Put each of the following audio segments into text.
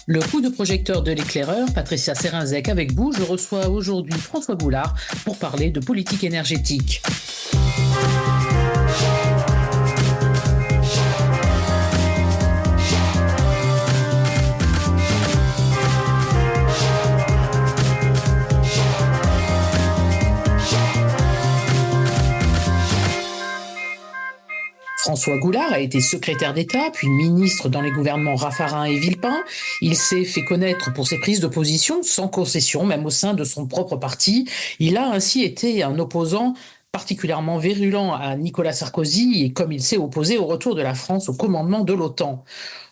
Le coup de projecteur de l'éclaireur, Patricia Serinzek avec vous. Je reçois aujourd'hui François Goulard pour parler de politique énergétique. François Goulard a été secrétaire d'État, puis ministre dans les gouvernements Raffarin et Villepin. Il s'est fait connaître pour ses prises de position, sans concession, même au sein de son propre parti. Il a ainsi été un opposant particulièrement virulent à Nicolas Sarkozy et comme il s'est opposé au retour de la France au commandement de l'OTAN.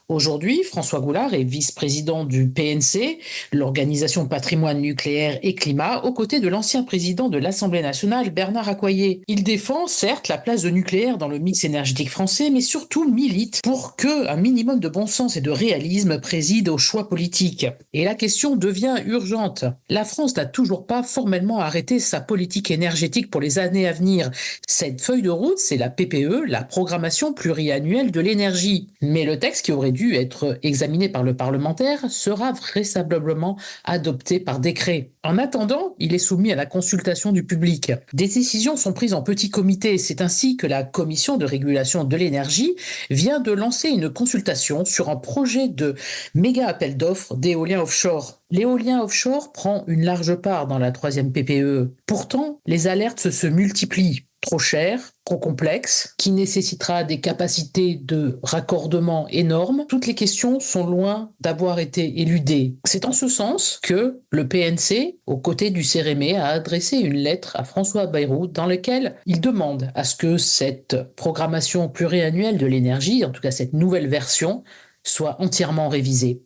Aujourd'hui, François Goulard est vice-président du PNC, l'Organisation Patrimoine Nucléaire et Climat, aux côtés de l'ancien président de l'Assemblée nationale, Bernard Accoyer. Il défend, certes, la place de nucléaire dans le mix énergétique français, mais surtout milite pour qu'un minimum de bon sens et de réalisme préside aux choix politiques. Et la question devient urgente. La France n'a toujours pas formellement arrêté sa politique énergétique pour les années à venir. Cette feuille de route, c'est la PPE, la Programmation pluriannuelle de l'énergie. Mais le texte qui aurait dû être examiné par le parlementaire sera vraisemblablement adopté par décret. En attendant, il est soumis à la consultation du public. Des décisions sont prises en petit comité. C'est ainsi que la Commission de régulation de l'énergie vient de lancer une consultation sur un projet de méga appel d'offres d'éolien offshore. L'éolien offshore prend une large part dans la 3e PPE. Pourtant, les alertes se multiplient. Trop cher, trop complexe, qui nécessitera des capacités de raccordement énormes. Toutes les questions sont loin d'avoir été éludées. C'est en ce sens que le PNC, aux côtés du CEREME, a adressé une lettre à François Bayrou dans laquelle il demande à ce que cette programmation pluriannuelle de l'énergie, en tout cas cette nouvelle version, soit entièrement révisée.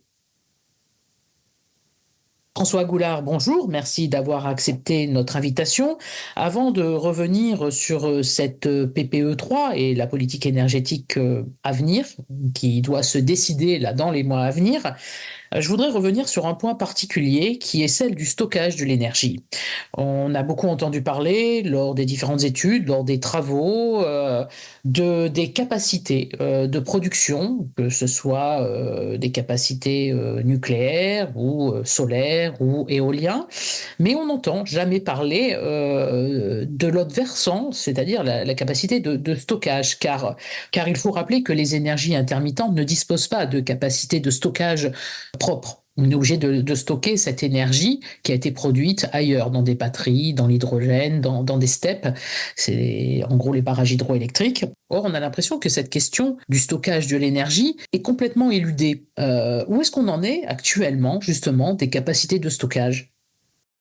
François Goulard, bonjour, merci d'avoir accepté notre invitation. Avant de revenir sur cette PPE 3 et la politique énergétique à venir, qui doit se décider là dans les mois à venir, je voudrais revenir sur un point particulier qui est celle du stockage de l'énergie. On a beaucoup entendu parler lors des différentes études, lors des travaux, des capacités de production, que ce soit des capacités nucléaires ou solaires ou éoliens, mais on n'entend jamais parler de l'autre versant, c'est-à-dire la capacité de stockage, car il faut rappeler que les énergies intermittentes ne disposent pas de capacité de stockage propre. On est obligé de stocker cette énergie qui a été produite ailleurs, dans des batteries, dans l'hydrogène, dans des steppes. C'est en gros les barrages hydroélectriques. Or, on a l'impression que cette question du stockage de l'énergie est complètement éludée. Où est-ce qu'on en est actuellement, justement, des capacités de stockage ?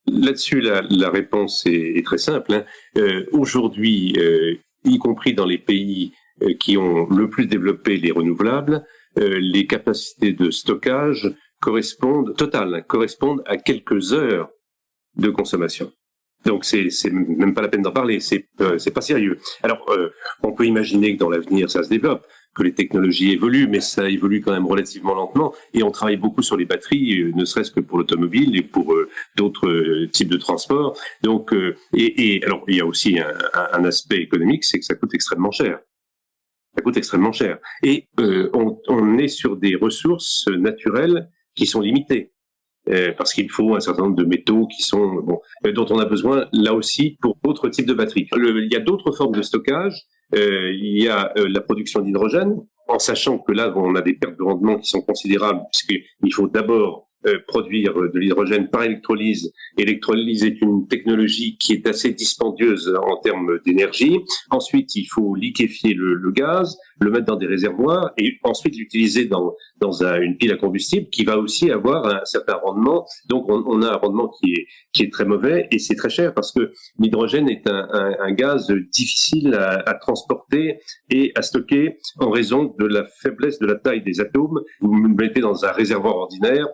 Là-dessus, la réponse est très simple. Aujourd'hui, y compris dans les pays qui ont le plus développé les renouvelables, les capacités de stockage correspondent à quelques heures de consommation. Donc c'est même pas la peine d'en parler, c'est pas sérieux. Alors on peut imaginer que dans l'avenir ça se développe, que les technologies évoluent, mais ça évolue quand même relativement lentement. Et on travaille beaucoup sur les batteries, ne serait-ce que pour l'automobile et pour d'autres types de transports. Donc alors il y a aussi un aspect économique, c'est que ça coûte extrêmement cher. Ça coûte extrêmement cher. Et on est sur des ressources naturelles qui sont limitées. Parce qu'il faut un certain nombre de métaux qui sont dont on a besoin là aussi pour d'autres types de batteries. Il y a d'autres formes de stockage. Il y a la production d'hydrogène, en sachant que là on a des pertes de rendement qui sont considérables, puisqu'il faut d'abord produire de l'hydrogène par électrolyse. L'électrolyse est une technologie qui est assez dispendieuse en termes d'énergie. Ensuite, il faut liquéfier le gaz, le mettre dans des réservoirs et ensuite l'utiliser dans une pile à combustible qui va aussi avoir un certain rendement. Donc, on a un rendement qui est très mauvais et c'est très cher parce que l'hydrogène est un gaz difficile à transporter et à stocker en raison de la faiblesse de la taille des atomes. Vous le mettez dans un réservoir ordinaire,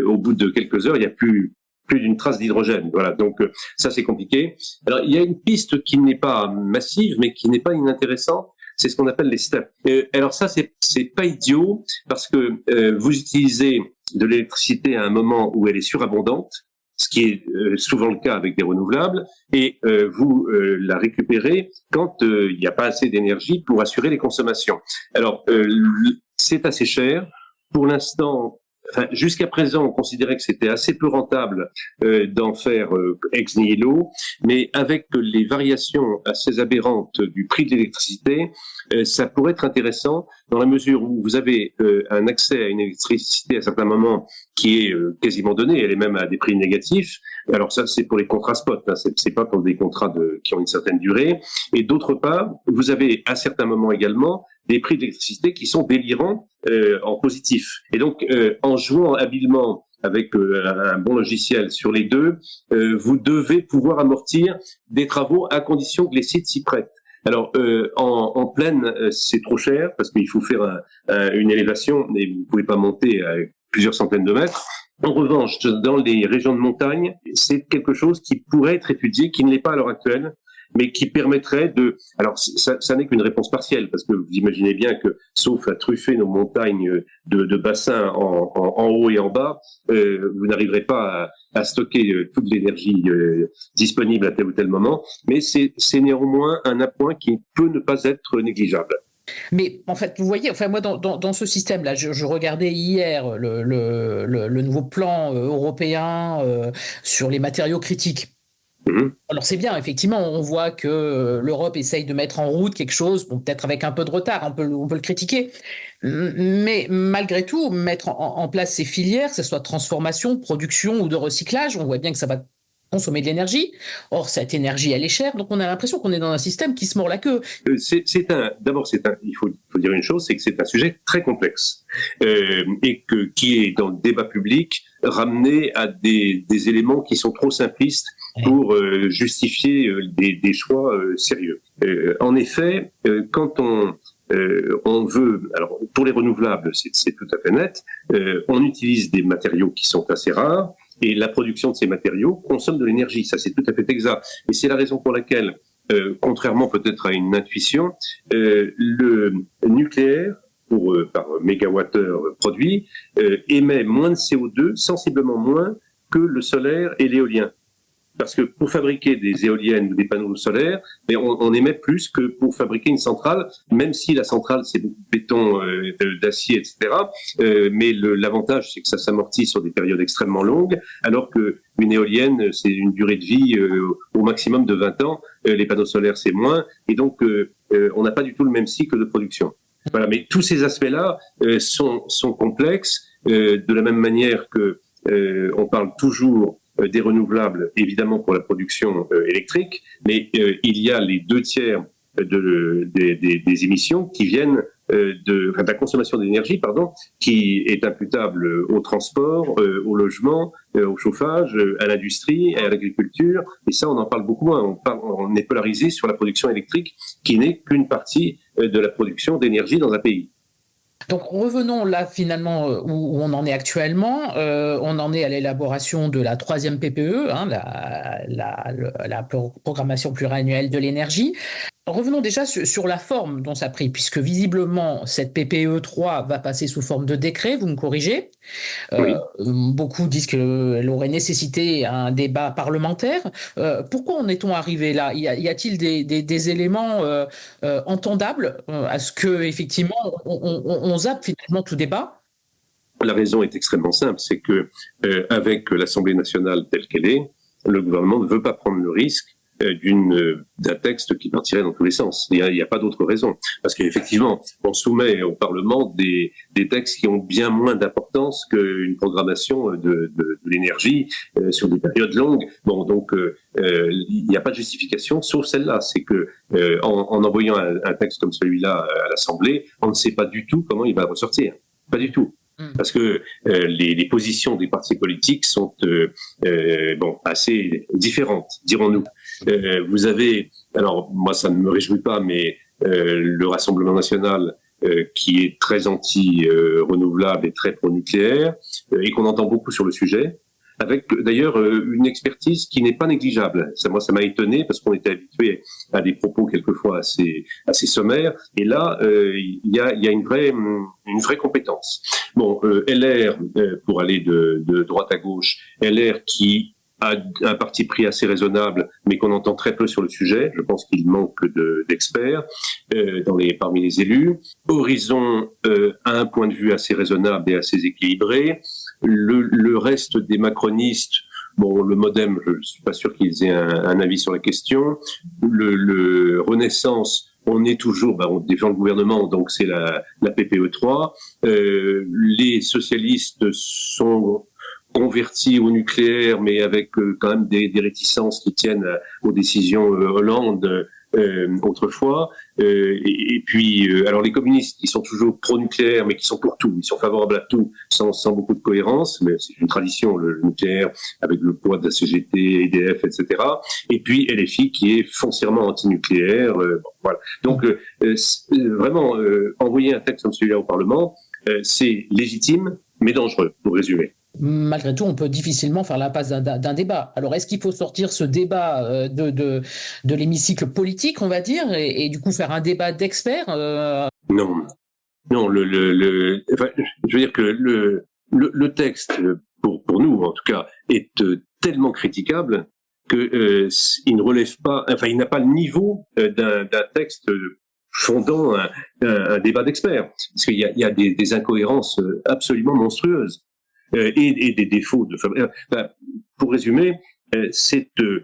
au bout de quelques heures, il n'y a plus d'une trace d'hydrogène. Voilà, donc ça c'est compliqué. Alors il y a une piste qui n'est pas massive, mais qui n'est pas inintéressante. C'est ce qu'on appelle les steppes. Alors ça c'est pas idiot parce que vous utilisez de l'électricité à un moment où elle est surabondante, ce qui est souvent le cas avec des renouvelables, et vous la récupérez quand il n'y a pas assez d'énergie pour assurer les consommations. Alors c'est assez cher. Pour l'instant, Enfin, jusqu'à présent, on considérait que c'était assez peu rentable d'en faire ex nihilo, mais avec les variations assez aberrantes du prix de l'électricité, ça pourrait être intéressant dans la mesure où vous avez un accès à une électricité à certains moments qui est quasiment donnée, elle est même à des prix négatifs. Alors ça, c'est pour les contrats spot, hein, c'est pas pour des contrats qui ont une certaine durée. Et d'autre part, vous avez à certains moments également des prix d'électricité qui sont délirants en positif. Et donc, en jouant habilement avec un bon logiciel sur les deux, vous devez pouvoir amortir des travaux à condition que les sites s'y prêtent. Alors, en plaine, c'est trop cher parce qu'il faut faire une élévation et vous ne pouvez pas monter à plusieurs centaines de mètres. En revanche, dans les régions de montagne, c'est quelque chose qui pourrait être étudié, qui ne l'est pas à l'heure actuelle, mais qui permettrait de... Alors, ça n'est qu'une réponse partielle, parce que vous imaginez bien que, sauf à truffer nos montagnes de bassins en haut et en bas, vous n'arriverez pas à stocker toute l'énergie disponible à tel ou tel moment, mais c'est néanmoins un appoint qui peut ne pas être négligeable. Mais en fait, vous voyez, enfin moi dans ce système-là, je regardais hier le nouveau plan européen sur les matériaux critiques. Alors c'est bien, effectivement, on voit que l'Europe essaye de mettre en route quelque chose, bon, peut-être avec un peu de retard, on peut le critiquer, mais malgré tout, mettre en place ces filières, que ce soit transformation, production ou de recyclage, on voit bien que ça va consommer de l'énergie. Or, cette énergie, elle est chère, donc on a l'impression qu'on est dans un système qui se mord la queue. D'abord, il faut dire une chose, c'est que c'est un sujet très complexe et qui est dans le débat public ramené à des éléments qui sont trop simplistes pour justifier des choix sérieux. En effet, quand on veut, alors pour les renouvelables, c'est tout à fait net, on utilise des matériaux qui sont assez rares. Et la production de ces matériaux consomme de l'énergie, ça c'est tout à fait exact. Et c'est la raison pour laquelle, contrairement peut-être à une intuition, le nucléaire, par mégawattheure produit, émet moins de CO2, sensiblement moins que le solaire et l'éolien. Parce que pour fabriquer des éoliennes ou des panneaux solaires, on émet plus que pour fabriquer une centrale, même si la centrale c'est beaucoup de béton, d'acier, etc. Mais l'avantage c'est que ça s'amortit sur des périodes extrêmement longues, alors que une éolienne c'est une durée de vie au maximum de 20 ans. Les panneaux solaires c'est moins, et donc on n'a pas du tout le même cycle de production. Voilà, mais tous ces aspects-là sont complexes, de la même manière que on parle toujours des renouvelables, évidemment pour la production électrique, mais il y a les 2/3 des émissions qui viennent de la consommation d'énergie, qui est imputable au transport, au logement, au chauffage, à l'industrie, à l'agriculture. Et ça, on en parle beaucoup moins. On est polarisé sur la production électrique, qui n'est qu'une partie de la production d'énergie dans un pays. Donc revenons là finalement où on en est actuellement. On en est à l'élaboration de la 3e PPE, hein, la programmation pluriannuelle de l'énergie. Revenons déjà sur la forme dont ça a pris, puisque visiblement cette PPE 3 va passer sous forme de décret, vous me corrigez. Oui. Beaucoup disent qu'elle aurait nécessité un débat parlementaire. Pourquoi en est-on arrivé là ? Y a-t-il des éléments entendables à ce que effectivement on zappe finalement tout débat ? La raison est extrêmement simple, c'est que avec l'Assemblée nationale telle qu'elle est, le gouvernement ne veut pas prendre le risque d'un texte qui partirait dans tous les sens. Il n'y a pas d'autre raison. Parce qu'effectivement, on soumet au Parlement des textes qui ont bien moins d'importance qu'une programmation de l'énergie sur des périodes longues. Bon, donc il n'y a pas de justification, sauf celle-là. C'est que en envoyant un texte comme celui-là à l'Assemblée, on ne sait pas du tout comment il va ressortir. Pas du tout. Parce que les positions des partis politiques sont assez différentes, dirons-nous. Vous avez, alors moi ça ne me réjouit pas, mais le Rassemblement national qui est très anti-renouvelable et très pro-nucléaire, et qu'on entend beaucoup sur le sujet, avec d'ailleurs une expertise qui n'est pas négligeable. Ça m'a étonné parce qu'on était habitué à des propos quelquefois assez sommaires, et là il y a une vraie compétence. Bon, LR, pour aller de droite à gauche, LR qui a un parti pris assez raisonnable, mais qu'on entend très peu sur le sujet. Je pense qu'il manque d'experts parmi les élus. Horizon a un point de vue assez raisonnable et assez équilibré. Le reste des macronistes, bon, le MoDem, je ne suis pas sûr qu'ils aient un avis sur la question. Le Renaissance, on est toujours, on défend le gouvernement, donc c'est la PPE3. Les socialistes sont convertis au nucléaire, mais avec quand même des réticences qui tiennent aux décisions Hollande autrefois. Et puis, alors les communistes, ils sont toujours pro-nucléaire, mais qui sont pour tout. Ils sont favorables à tout, sans beaucoup de cohérence. Mais c'est une tradition, le nucléaire, avec le poids de la CGT, EDF, etc. Et puis LFI, qui est foncièrement anti-nucléaire. Voilà. Donc, vraiment, envoyer un texte comme celui-là au Parlement, c'est légitime, mais dangereux, pour résumer. Malgré tout, on peut difficilement faire l'impasse d'un débat. Alors, est-ce qu'il faut sortir ce débat de l'hémicycle politique, on va dire, et du coup faire un débat d'experts Non, enfin, je veux dire que le texte, pour nous en tout cas, est tellement critiquable que il ne relève pas, enfin, il n'a pas le niveau d'un texte fondant un débat d'experts, parce qu'il y a des incohérences absolument monstrueuses. Et des défauts pour résumer, c'est le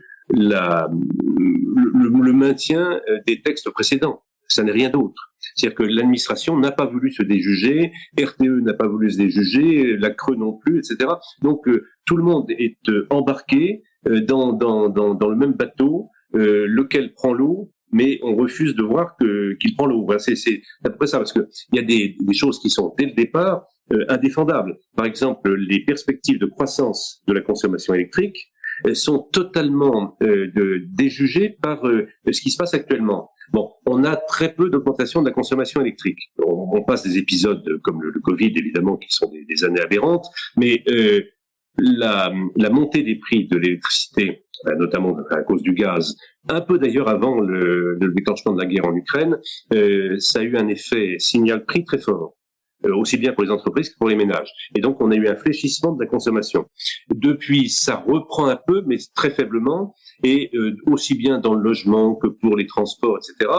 maintien des textes précédents. Ça n'est rien d'autre. C'est-à-dire que l'administration n'a pas voulu se déjuger, RTE n'a pas voulu se déjuger, la Creux non plus, etc. Donc tout le monde est embarqué dans le même bateau, lequel prend l'eau, mais on refuse de voir qu'il prend l'eau. Voilà, c'est à peu près ça, parce que il y a des choses qui sont dès le départ indéfendables. Par exemple, les perspectives de croissance de la consommation électrique sont totalement déjugées par ce qui se passe actuellement. Bon, on a très peu d'augmentation de la consommation électrique. On passe des épisodes comme le Covid, évidemment, qui sont des années aberrantes, mais la montée des prix de l'électricité, notamment à cause du gaz, un peu d'ailleurs avant le déclenchement de la guerre en Ukraine, ça a eu un effet signal-prix très fort. Aussi bien pour les entreprises que pour les ménages. Et donc, on a eu un fléchissement de la consommation. Depuis, ça reprend un peu, mais très faiblement, et aussi bien dans le logement que pour les transports, etc.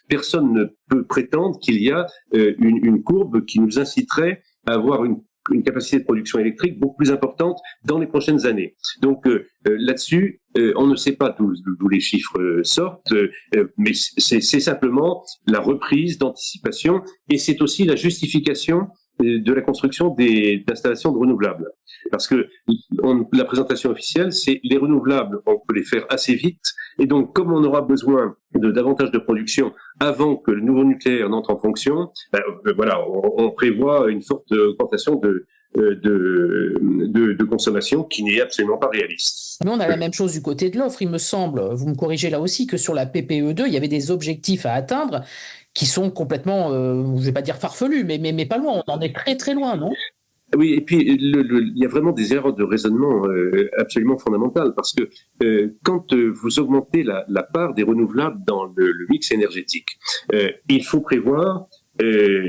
Personne ne peut prétendre qu'il y a une courbe qui nous inciterait à avoir une capacité de production électrique beaucoup plus importante dans les prochaines années. Donc là-dessus, on ne sait pas d'où les chiffres sortent, mais c'est simplement la reprise d'anticipation, et c'est aussi la justification de la construction d'installations de renouvelables. Parce que la présentation officielle, c'est les renouvelables, on peut les faire assez vite, et donc comme on aura besoin de davantage de production avant que le nouveau nucléaire n'entre en fonction, voilà, on prévoit une forte augmentation de consommation qui n'est absolument pas réaliste. Mais on a la même chose du côté de l'offre, il me semble, vous me corrigez là aussi, que sur la PPE2, il y avait des objectifs à atteindre qui sont complètement, je ne vais pas dire farfelus, mais pas loin, on en est très très loin, non ? Oui, et puis il y a vraiment des erreurs de raisonnement absolument fondamentales, parce que quand vous augmentez la part des renouvelables dans le mix énergétique, il faut prévoir,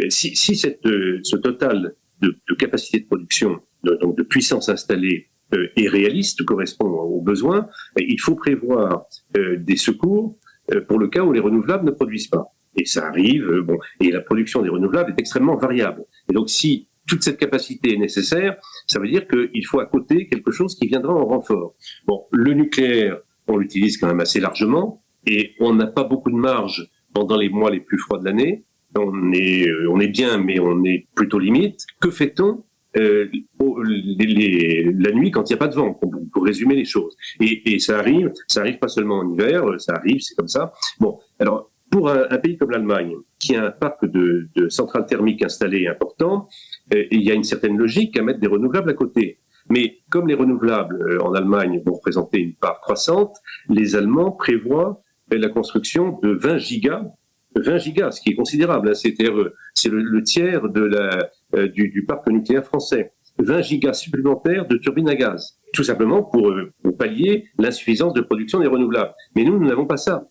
si ce total de capacité de production, donc de puissance installée, est réaliste, correspond aux besoins, il faut prévoir des secours pour le cas où les renouvelables ne produisent pas. Et ça arrive, et la production des renouvelables est extrêmement variable. Et donc si toute cette capacité est nécessaire, ça veut dire qu'il faut à côté quelque chose qui viendra en renfort. Bon, le nucléaire, on l'utilise quand même assez largement, et on n'a pas beaucoup de marge pendant les mois les plus froids de l'année. On est bien, mais on est plutôt limite. Que fait-on la nuit quand il n'y a pas de vent, pour résumer les choses. Et ça arrive pas seulement en hiver, ça arrive, c'est comme ça. Bon, alors, pour un pays comme l'Allemagne, qui a un parc de centrales thermiques installées important, il y a une certaine logique à mettre des renouvelables à côté. Mais comme les renouvelables en Allemagne vont représenter une part croissante, les Allemands prévoient la construction de 20 gigas, ce qui est considérable. Hein, c'est le tiers du parc nucléaire français. 20 gigas supplémentaires de turbines à gaz, tout simplement pour pallier l'insuffisance de production des renouvelables. Mais nous n'avons pas ça.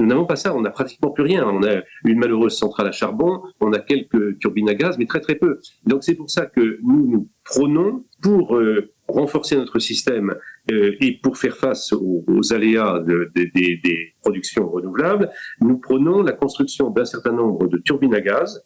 Nous n'avons pas ça, on n'a pratiquement plus rien. On a une malheureuse centrale à charbon, on a quelques turbines à gaz, mais très très peu. Donc c'est pour ça que nous prônons pour renforcer notre système et pour faire face aux aléas des productions renouvelables, nous prônons la construction d'un certain nombre de turbines à gaz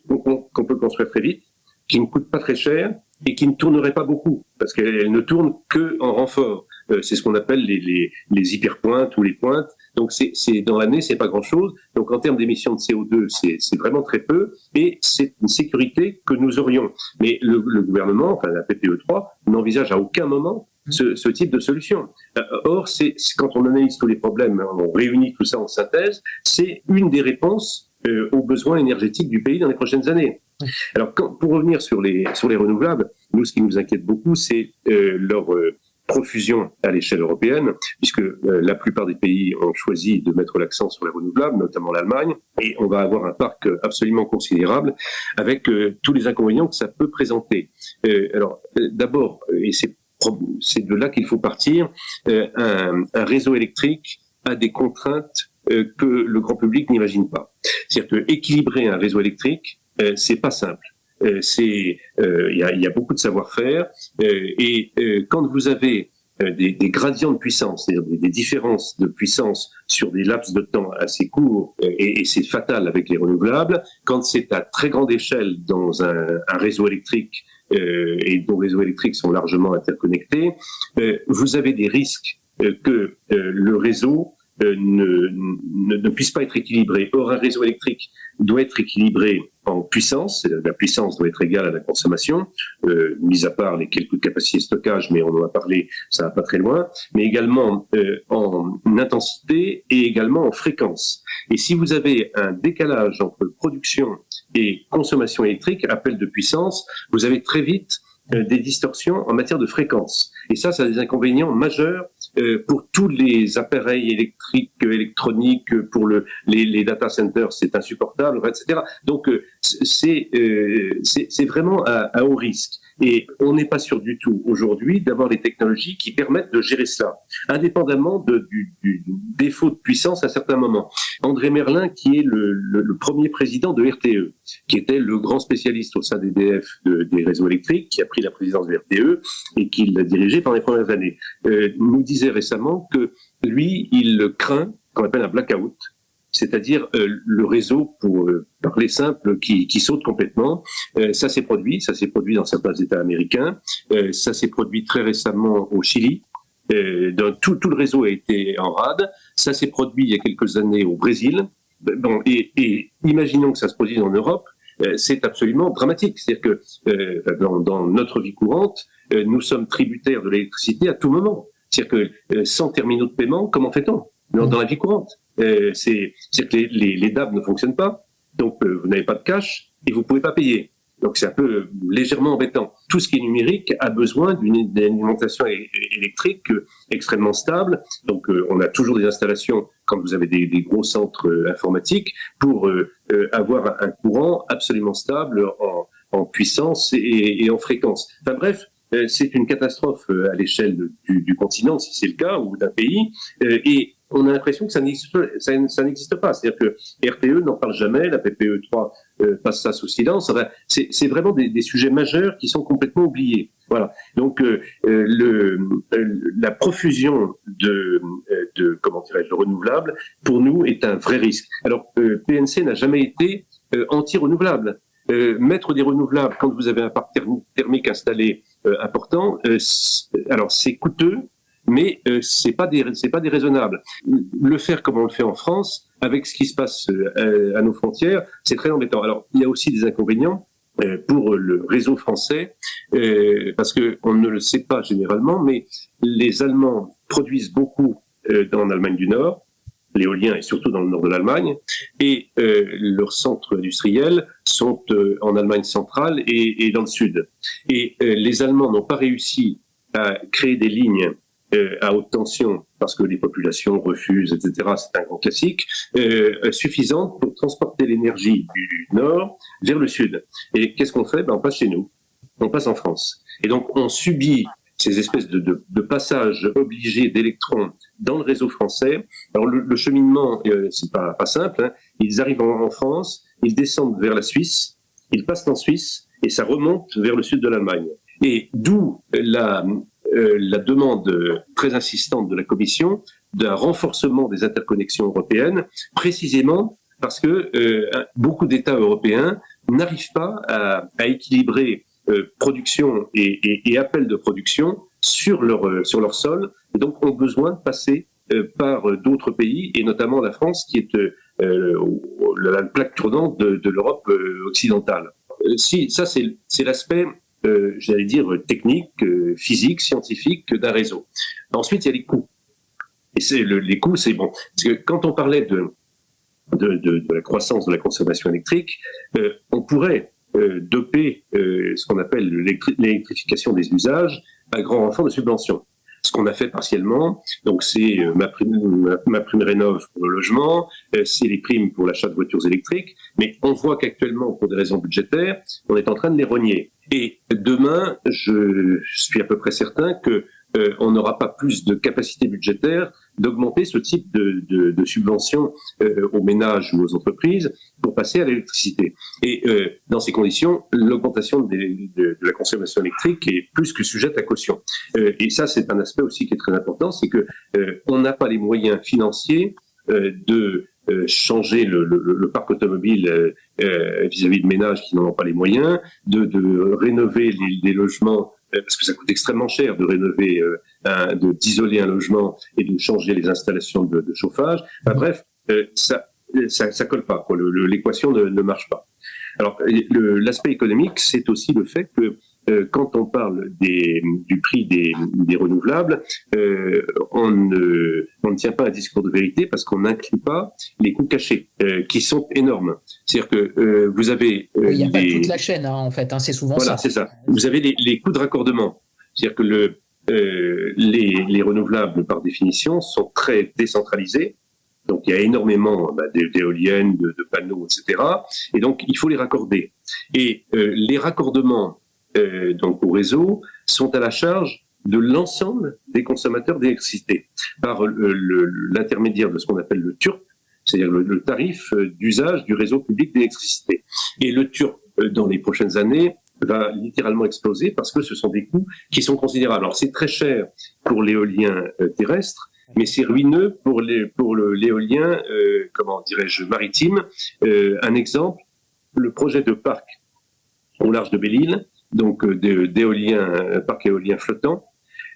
qu'on peut construire très vite, qui ne coûtent pas très cher et qui ne tourneraient pas beaucoup, parce qu'elles ne tournent que en renfort. C'est ce qu'on appelle les hyperpointes ou les pointes. Donc c'est dans l'année, c'est pas grand-chose. Donc en termes d'émissions de CO2, c'est vraiment très peu, et c'est une sécurité que nous aurions. Mais le gouvernement, enfin la PPE3, n'envisage à aucun moment ce type de solution. Or, c'est quand on analyse tous les problèmes, on réunit tout ça en synthèse, c'est une des réponses aux besoins énergétiques du pays dans les prochaines années. Alors, pour revenir sur les renouvelables, nous, ce qui nous inquiète beaucoup, c'est leur profusion à l'échelle européenne, puisque la plupart des pays ont choisi de mettre l'accent sur les renouvelables, notamment l'Allemagne, et on va avoir un parc absolument considérable avec tous les inconvénients que ça peut présenter. Alors, d'abord, et c'est de là qu'il faut partir, un réseau électrique a des contraintes que le grand public n'imagine pas. C'est-à-dire que équilibrer un réseau électrique, c'est pas simple. Il y a beaucoup de savoir-faire et quand vous avez des gradients de puissance, c'est-à-dire des différences de puissance sur des laps de temps assez courts, et c'est fatal avec les renouvelables, quand c'est à très grande échelle dans un réseau électrique et nos réseaux électriques sont largement interconnectés, vous avez des risques que le réseau ne puisse pas être équilibré. Or, un réseau électrique doit être équilibré en puissance. La puissance doit être égale à la consommation, mis à part les quelques capacités de stockage, mais on en a parlé, ça va pas très loin, mais également en intensité et également en fréquence. Et si vous avez un décalage entre production et consommation électrique, appel de puissance, vous avez très vite des distorsions en matière de fréquence. Et ça a des inconvénients majeurs pour tous les appareils électriques, électroniques, pour les data centers, c'est insupportable, etc. Donc c'est vraiment à haut risque. Et on n'est pas sûr du tout aujourd'hui d'avoir les technologies qui permettent de gérer cela, indépendamment du défaut de puissance à certains moments. André Merlin, qui est le premier président de RTE, qui était le grand spécialiste au sein d'EDF des réseaux électriques, qui a pris la présidence de RTE et qui l'a dirigé pendant les premières années, nous disait récemment que lui, il craint qu'on appelle un blackout, c'est-à-dire le réseau, pour parler simple, qui saute complètement. Ça s'est produit dans certains États américains, ça s'est produit très récemment au Chili. Tout le réseau a été en rade. Ça s'est produit il y a quelques années au Brésil. Bon, et imaginons que ça se produise en Europe, c'est absolument dramatique. C'est-à-dire que dans notre vie courante, nous sommes tributaires de l'électricité à tout moment. C'est-à-dire que sans terminaux de paiement, comment fait-on dans la vie courante? C'est-à-dire que les DAB ne fonctionnent pas, donc vous n'avez pas de cash et vous ne pouvez pas payer. Donc c'est un peu légèrement embêtant. Tout ce qui est numérique a besoin d'une alimentation électrique extrêmement stable. Donc on a toujours des installations, quand vous avez des gros centres informatiques, pour avoir un courant absolument stable en puissance et en fréquence. Enfin bref, c'est une catastrophe à l'échelle du continent, si c'est le cas, ou d'un pays, et on a l'impression que ça n'existe pas. C'est-à-dire que RTE n'en parle jamais, la PPE3 passe ça sous silence. Enfin, c'est vraiment des sujets majeurs qui sont complètement oubliés. Voilà. Donc la profusion de renouvelables, pour nous, est un vrai risque. Alors PNC n'a jamais été anti-renouvelable. Mettre des renouvelables quand vous avez un parc thermique installé important, alors c'est coûteux, mais c'est pas déraisonnable. Le faire comme on le fait en France, avec ce qui se passe à nos frontières, c'est très embêtant. Alors il y a aussi des inconvénients pour le réseau français, parce que on ne le sait pas généralement, mais les Allemands produisent beaucoup dans l'Allemagne du Nord, l'éolien est surtout dans le nord de l'Allemagne, et leurs centres industriels sont en Allemagne centrale et dans le sud. Et les Allemands n'ont pas réussi à créer des lignes à haute tension, parce que les populations refusent, etc., c'est un grand classique, suffisantes pour transporter l'énergie du nord vers le sud. Et qu'est-ce qu'on fait? On passe chez nous, on passe en France. Et donc on subit ces espèces de passages obligés d'électrons dans le réseau français. Alors le cheminement, c'est pas simple. Hein. Ils arrivent en France, ils descendent vers la Suisse, ils passent en Suisse et ça remonte vers le sud de l'Allemagne. Et d'où la demande très insistante de la Commission d'un renforcement des interconnexions européennes, précisément parce que beaucoup d'États européens n'arrivent pas à équilibrer production et appel de production sur leur sol, et donc ont besoin de passer par d'autres pays, et notamment la France, qui est la plaque tournante de l'Europe occidentale. Si ça, c'est l'aspect, j'allais dire, technique, physique, scientifique d'un réseau. Ensuite, il y a les coûts. Et les coûts, c'est bon. Parce que quand on parlait de la croissance de la consommation électrique, on pourrait doper ce qu'on appelle l'électrification des usages à grand renfort de subventions. Ce qu'on a fait partiellement, donc c'est ma prime rénov pour le logement, c'est les primes pour l'achat de voitures électriques, mais on voit qu'actuellement, pour des raisons budgétaires, on est en train de les rogner. Et demain, je suis à peu près certain que on n'aura pas plus de capacité budgétaire d'augmenter ce type de subventions aux ménages ou aux entreprises pour passer à l'électricité. Et dans ces conditions, l'augmentation de la consommation électrique est plus que sujette à caution. Et ça, c'est un aspect aussi qui est très important, c'est que on n'a pas les moyens financiers de changer le parc automobile vis-à-vis de ménages qui n'en ont pas les moyens, de rénover les logements, parce que ça coûte extrêmement cher de rénover, d'isoler un logement et de changer les installations de chauffage. Enfin, bref, ça colle pas, quoi. L'équation ne marche pas. Alors, l'aspect économique, c'est aussi le fait que quand on parle du prix des renouvelables, on ne tient pas un discours de vérité parce qu'on n'inclut pas les coûts cachés, qui sont énormes. C'est-à-dire que vous avez... il n'y a pas toute la chaîne, hein, en fait, hein, c'est souvent ça. Voilà, c'est ça. Vous avez les coûts de raccordement. C'est-à-dire que les renouvelables, par définition, sont très décentralisés. Donc, il y a énormément d'éoliennes, de panneaux, etc. Et donc, il faut les raccorder. Et les raccordements donc au réseau sont à la charge de l'ensemble des consommateurs d'électricité par l'intermédiaire de ce qu'on appelle le TURP, c'est-à-dire le tarif d'usage du réseau public d'électricité. Et le TURP, dans les prochaines années, va littéralement exploser parce que ce sont des coûts qui sont considérables. Alors, c'est très cher pour l'éolien terrestre, mais c'est ruineux pour l'éolien, comment dirais-je, maritime. Un exemple, le projet de parc au large de Belle-Île, donc d'éolien, parc éolien flottant.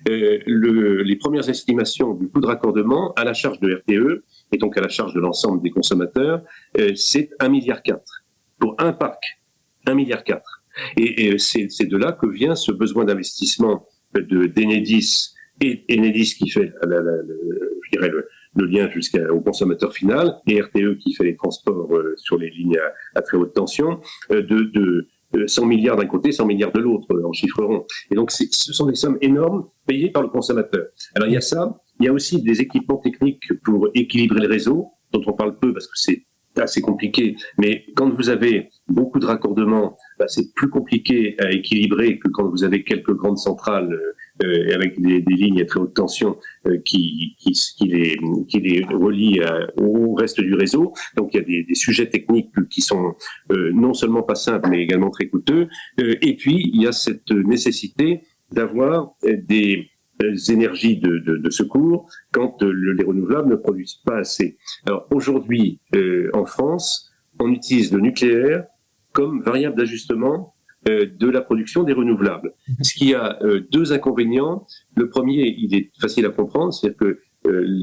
Les premières estimations du coût de raccordement à la charge de RTE, et donc à la charge de l'ensemble des consommateurs, c'est 1,4 milliard pour un parc. 1,4 milliard. Et c'est de là que vient ce besoin d'investissement d'Enedis, et Enedis qui fait je dirais le lien jusqu'au consommateur final, et RTE qui fait les transports sur les lignes à très haute tension, de 100 milliards d'un côté, 100 milliards de l'autre, en chiffre rond. Et donc, ce sont des sommes énormes payées par le consommateur. Alors, il y a ça. Il y a aussi des équipements techniques pour équilibrer le réseau, dont on parle peu parce que c'est assez compliqué. Mais quand vous avez beaucoup de raccordements, c'est plus compliqué à équilibrer que quand vous avez quelques grandes centrales avec des lignes à très haute tension qui les relient au reste du réseau. Donc il y a des sujets techniques qui sont non seulement pas simples mais également très coûteux. Et puis il y a cette nécessité d'avoir des énergies de secours quand les renouvelables ne produisent pas assez. Alors aujourd'hui en France, on utilise le nucléaire comme variable d'ajustement de la production des renouvelables. Ce qui a deux inconvénients. Le premier, il est facile à comprendre, c'est-à-dire que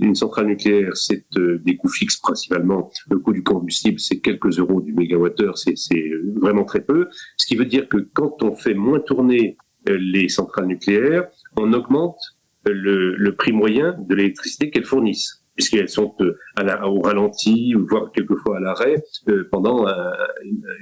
une centrale nucléaire, c'est des coûts fixes principalement. Le coût du combustible, c'est quelques euros du mégawattheure, c'est vraiment très peu. Ce qui veut dire que quand on fait moins tourner les centrales nucléaires, on augmente le prix moyen de l'électricité qu'elles fournissent, puisqu'elles sont au ralenti, voire quelquefois à l'arrêt, pendant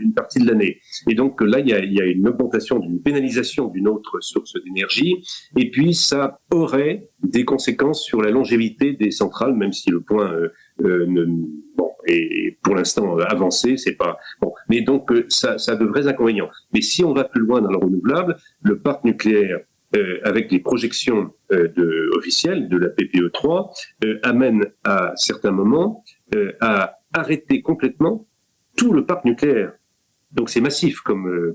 une partie de l'année. Et donc là, il y a une augmentation, d'une pénalisation d'une autre source d'énergie, et puis ça aurait des conséquences sur la longévité des centrales, même si le point est pour l'instant avancé, c'est pas bon. Mais donc ça a de vrais inconvénients. Mais si on va plus loin dans le renouvelable, le parc nucléaire avec les projections officielles de la PPE3, amène à certains moments à arrêter complètement tout le parc nucléaire. Donc c'est massif comme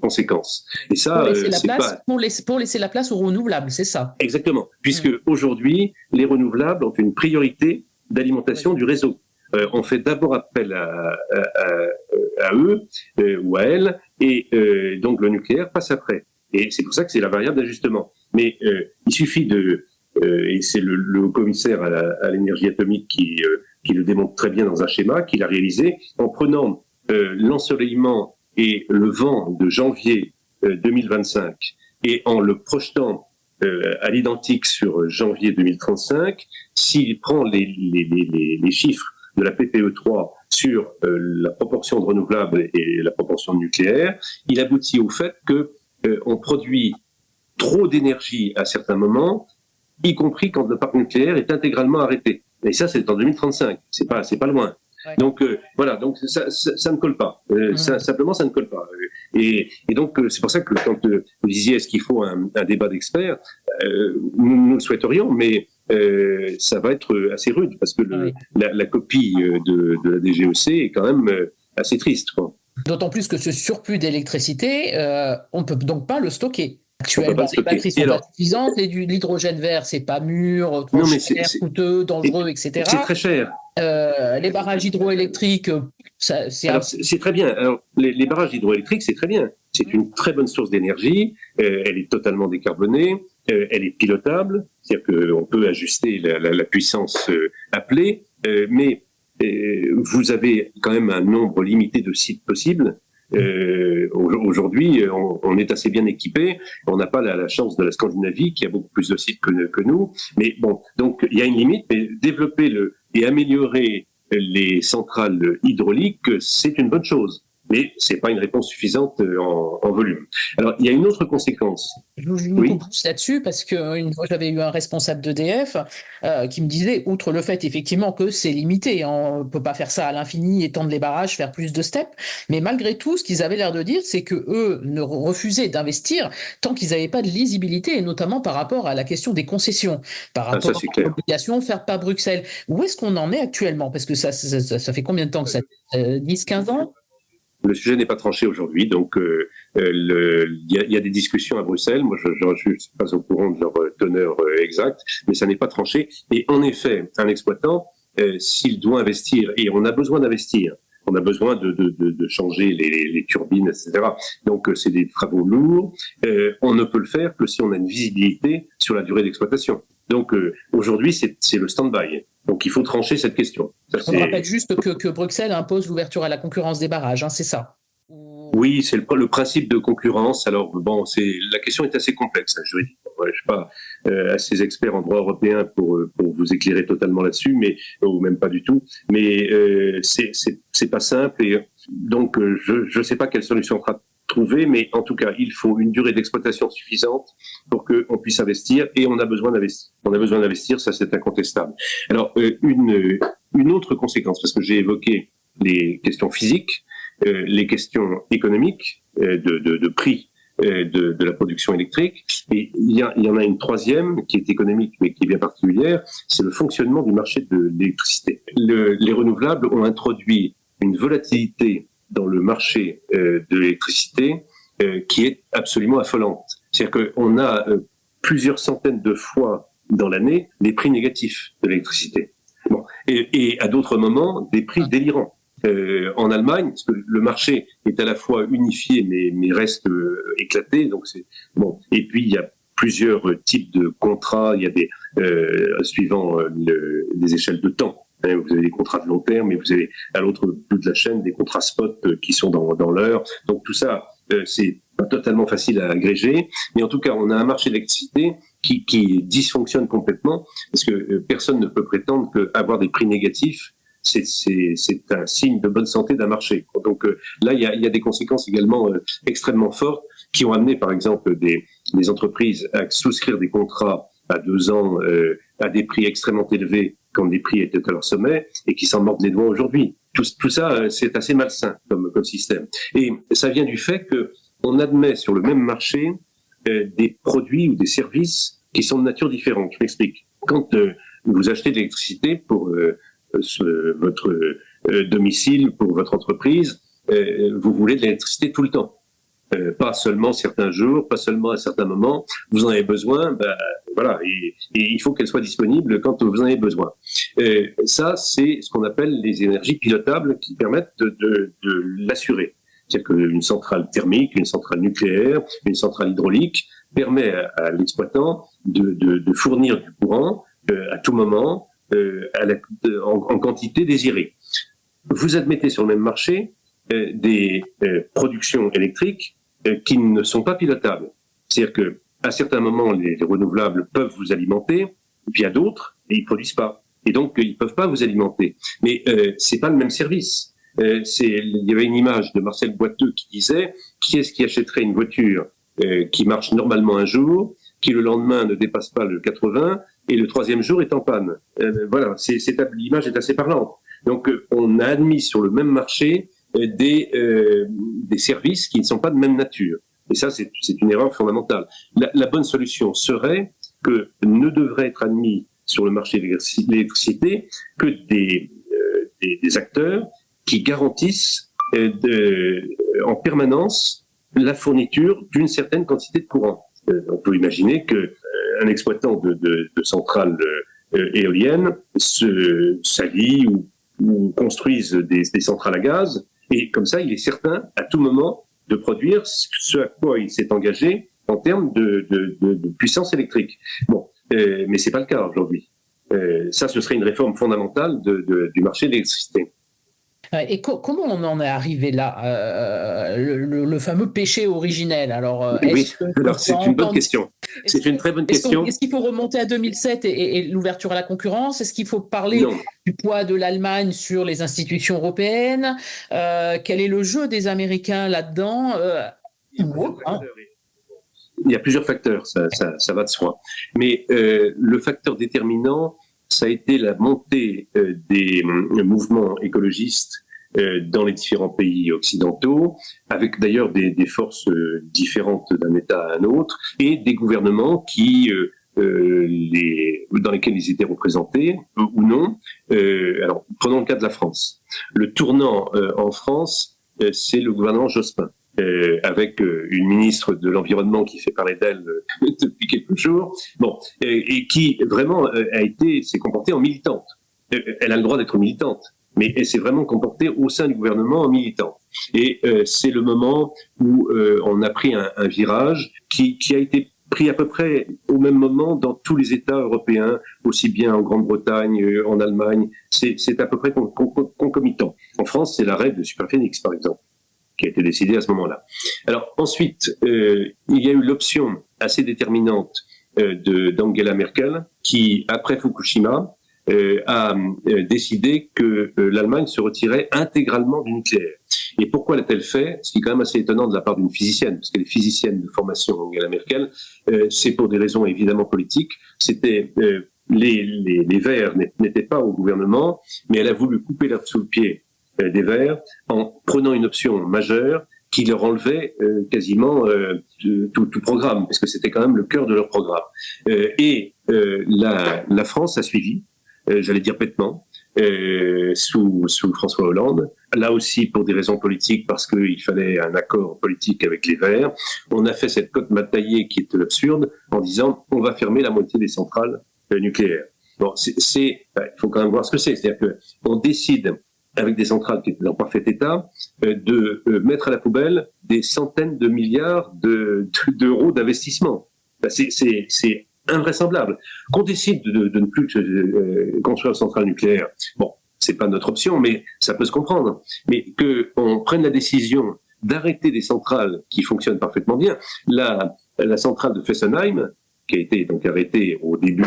conséquence. Et ça, pour laisser la place aux renouvelables, c'est ça. Exactement, puisque aujourd'hui, les renouvelables ont une priorité d'alimentation du réseau. On fait d'abord appel à eux ou à elles, et donc le nucléaire passe après. Et c'est pour ça que c'est la variable d'ajustement. Mais il suffit et c'est le commissaire à l'énergie atomique qui le démontre très bien dans un schéma qu'il a réalisé, en prenant l'ensoleillement et le vent de janvier 2025 et en le projetant à l'identique sur janvier 2035, s'il prend les chiffres de la PPE3 sur la proportion de renouvelables et la proportion de nucléaire, il aboutit au fait que on produit trop d'énergie à certains moments, y compris quand le parc nucléaire est intégralement arrêté. Et ça, c'est en 2035. C'est pas loin. Ouais. Donc voilà, donc ça ne colle pas. Simplement, ça ne colle pas. Et donc c'est pour ça que quand vous disiez est-ce qu'il faut un débat d'experts, nous le souhaiterions, mais ça va être assez rude parce que la copie de la DGEC est quand même assez triste, quoi. D'autant plus que ce surplus d'électricité, on peut donc pas le stocker. Actuellement, les batteries sont pas suffisantes, l'hydrogène vert, c'est pas mûr, trop cher, coûteux, dangereux, etc. C'est très cher. Les barrages hydroélectriques, c'est très bien. Alors, les barrages hydroélectriques, c'est très bien. C'est une très bonne source d'énergie. Elle est totalement décarbonée. Elle est pilotable. C'est-à-dire qu'on peut ajuster la puissance appelée. Mais vous avez quand même un nombre limité de sites possibles. Aujourd'hui, on est assez bien équipé. On n'a pas la chance de la Scandinavie, qui a beaucoup plus de sites que nous. Mais bon, donc il y a une limite. Mais développer et améliorer les centrales hydrauliques, c'est une bonne chose. Mais c'est pas une réponse suffisante en volume. Alors, il y a une autre conséquence. Je vous pousse là-dessus parce qu'une fois, j'avais eu un responsable d'EDF qui me disait, outre le fait effectivement que c'est limité, on peut pas faire ça à l'infini, étendre les barrages, faire plus de steps, mais malgré tout, ce qu'ils avaient l'air de dire, c'est que eux ne refusaient d'investir tant qu'ils n'avaient pas de lisibilité, et notamment par rapport à la question des concessions, par rapport à l'obligation faire par Bruxelles. Où est-ce qu'on en est actuellement? Parce que ça fait combien de temps que ça 10-15 ans? Le sujet n'est pas tranché aujourd'hui, donc il y a des discussions à Bruxelles. Moi, je ne suis pas au courant de leur teneur exacte, mais ça n'est pas tranché. Et en effet, un exploitant, s'il doit investir, et on a besoin d'investir, on a besoin de changer les turbines, etc. Donc, c'est des travaux lourds. On ne peut le faire que si on a une visibilité sur la durée d'exploitation. Donc, aujourd'hui, c'est le stand-by. Donc, il faut trancher cette question. On rappelle juste que Bruxelles impose l'ouverture à la concurrence des barrages, hein, c'est ça? Oui, c'est le principe de concurrence. Alors, bon, la question est assez complexe, hein, juridiquement. Je ne suis pas assez expert en droit européen pour vous éclairer totalement là-dessus, ou même pas du tout. Mais c'est pas simple. Et donc, je ne sais pas quelle solution on fera trouver, mais en tout cas, il faut une durée d'exploitation suffisante pour qu'on puisse investir, et on a besoin d'investir. On a besoin d'investir, ça c'est incontestable. Alors, une autre conséquence, parce que j'ai évoqué les questions physiques, les questions économiques, de prix de la production électrique, et il y en a une troisième qui est économique, mais qui est bien particulière, c'est le fonctionnement du marché de l'électricité. Les renouvelables ont introduit une volatilité dans le marché de l'électricité qui est absolument affolante. C'est-à-dire qu'on a plusieurs centaines de fois dans l'année des prix négatifs de l'électricité. Bon. Et à d'autres moments, des prix délirants. En Allemagne, parce que le marché est à la fois unifié mais reste éclaté, donc c'est bon. Et puis il y a plusieurs types de contrats, il y a des suivant les échelles de temps. Vous avez des contrats de long terme, mais vous avez à l'autre bout de la chaîne des contrats spot qui sont dans l'heure. Donc tout ça, c'est pas totalement facile à agréger, mais en tout cas, on a un marché d'électricité qui dysfonctionne complètement, parce que personne ne peut prétendre qu'avoir des prix négatifs, c'est un signe de bonne santé d'un marché. Donc là, il y a des conséquences également extrêmement fortes qui ont amené, par exemple, des entreprises à souscrire des contrats à 2 ans à des prix extrêmement élevés quand les prix étaient à leur sommet et qui s'en mordent les doigts aujourd'hui. Tout ça, c'est assez malsain comme système. Et ça vient du fait que on admet sur le même marché des produits ou des services qui sont de nature différente. Je m'explique. Quand vous achetez de l'électricité pour votre domicile, pour votre entreprise, vous voulez de l'électricité tout le temps. Pas seulement certains jours, pas seulement à certains moments. Vous en avez besoin, voilà, et il faut qu'elle soit disponible quand vous en avez besoin. Ça, c'est ce qu'on appelle les énergies pilotables qui permettent de l'assurer. C'est-à-dire qu'une centrale thermique, une centrale nucléaire, une centrale hydraulique permet à l'exploitant de fournir du courant à tout moment, en quantité désirée. Vous admettez sur le même marché des productions électriques qui ne sont pas pilotables. C'est-à-dire que à certains moments, les renouvelables peuvent vous alimenter, et puis à d'autres, ils produisent pas. Et donc, ils peuvent pas vous alimenter. Mais c'est pas le même service. Il y avait une image de Marcel Boiteux qui disait qui est-ce qui achèterait une voiture qui marche normalement un jour, qui le lendemain ne dépasse pas le 80 et le troisième jour est en panne. Voilà, l'image est assez parlante. Donc, on a admis sur le même marché des services qui ne sont pas de même nature. Et ça, c'est une erreur fondamentale. La bonne solution serait que ne devrait être admis sur le marché de l'électricité que des acteurs qui garantissent en permanence la fourniture d'une certaine quantité de courant. On peut imaginer que un exploitant de centrales éoliennes s'allie ou construise des centrales à gaz, et comme ça, il est certain à tout moment de produire ce à quoi il s'est engagé en termes de puissance électrique. Bon, mais c'est pas le cas aujourd'hui. Ça, ce serait une réforme fondamentale du marché de l'électricité. Et comment on en est arrivé là, le fameux péché originel? Alors, oui, alors c'est une bonne question. C'est une très bonne question. Est-ce qu'il faut remonter à 2007 et l'ouverture à la concurrence? Est-ce qu'il faut parler du poids de l'Allemagne sur les institutions européennes? Quel est le jeu des Américains là-dedans? Il y a plusieurs facteurs, ça va de soi. Mais le facteur déterminant, ça a été la montée des mouvements écologistes dans les différents pays occidentaux, avec d'ailleurs des forces différentes d'un État à un autre, et des gouvernements qui dans lesquels ils étaient représentés ou non. Alors, prenons le cas de la France. Le tournant en France, c'est le gouvernement Jospin. Avec une ministre de l'Environnement qui fait parler d'elle depuis quelques jours, et qui vraiment s'est comportée en militante. Elle a le droit d'être militante, mais elle s'est vraiment comportée au sein du gouvernement en militante. Et c'est le moment où on a pris un virage qui a été pris à peu près au même moment dans tous les États européens, aussi bien en Grande-Bretagne, en Allemagne. C'est à peu près concomitant. En France, c'est l'arrêt de Superphénix, par exemple, qui a été décidé à ce moment-là. Alors ensuite, il y a eu l'option assez déterminante d'Angela Merkel, qui, après Fukushima, a décidé que l'Allemagne se retirait intégralement du nucléaire. Et pourquoi l'a-t-elle fait? Ce qui est quand même assez étonnant de la part d'une physicienne, parce qu'elle est physicienne de formation, Angela Merkel. C'est pour des raisons évidemment politiques. C'était les Verts n'étaient pas au gouvernement, mais elle a voulu couper l'herbe sous le pied des Verts en prenant une option majeure qui leur enlevait quasiment tout programme, parce que c'était quand même le cœur de leur programme. La France a suivi, j'allais dire bêtement, sous François Hollande. Là aussi pour des raisons politiques, parce qu'il fallait un accord politique avec les Verts. On a fait cette cote Mataillé qui est absurde en disant on va fermer la moitié des centrales nucléaires. Bon, il faut quand même voir ce que c'est. C'est-à-dire que on décide avec des centrales qui étaient en parfait état, de mettre à la poubelle des centaines de milliards d'euros d'investissement. C'est invraisemblable. Qu'on décide de ne plus construire de centrales nucléaires, bon, c'est pas notre option, mais ça peut se comprendre. Mais qu'on prenne la décision d'arrêter des centrales qui fonctionnent parfaitement bien. La centrale de Fessenheim, qui a été donc arrêtée au début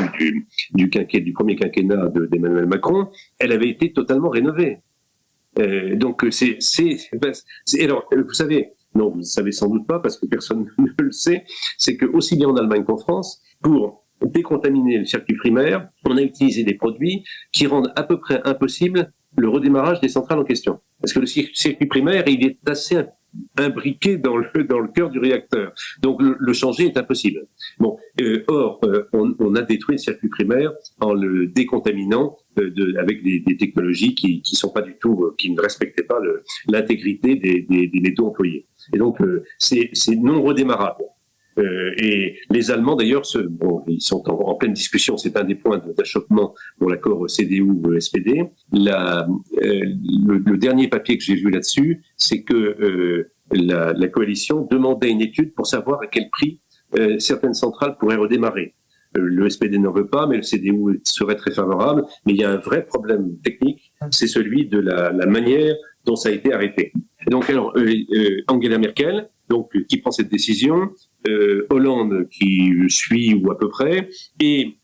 du premier quinquennat d'Emmanuel Macron, elle avait été totalement rénovée. Donc alors vous savez, non, vous ne savez sans doute pas parce que personne ne le sait, c'est que aussi bien en Allemagne qu'en France, pour décontaminer le circuit primaire, on a utilisé des produits qui rendent à peu près impossible le redémarrage des centrales en question. Parce que le circuit primaire, il est assez imbriqué dans le cœur du réacteur. Donc le changer est impossible. Bon, on a détruit le circuit primaire en le décontaminant avec des technologies qui sont pas du tout, qui ne respectaient pas l'intégrité des métaux employés. Et donc c'est non redémarrable. Et les Allemands d'ailleurs, ils sont en pleine discussion. C'est un des points d'achoppement pour l'accord CDU-SPD. Le dernier papier que j'ai vu là-dessus, c'est que la coalition demandait une étude pour savoir à quel prix certaines centrales pourraient redémarrer. Le SPD n'en veut pas, mais le CDU serait très favorable. Mais il y a un vrai problème technique, c'est celui de la manière dont ça a été arrêté. Et donc alors Angela Merkel, qui prend cette décision, Hollande qui suit ou à peu près, et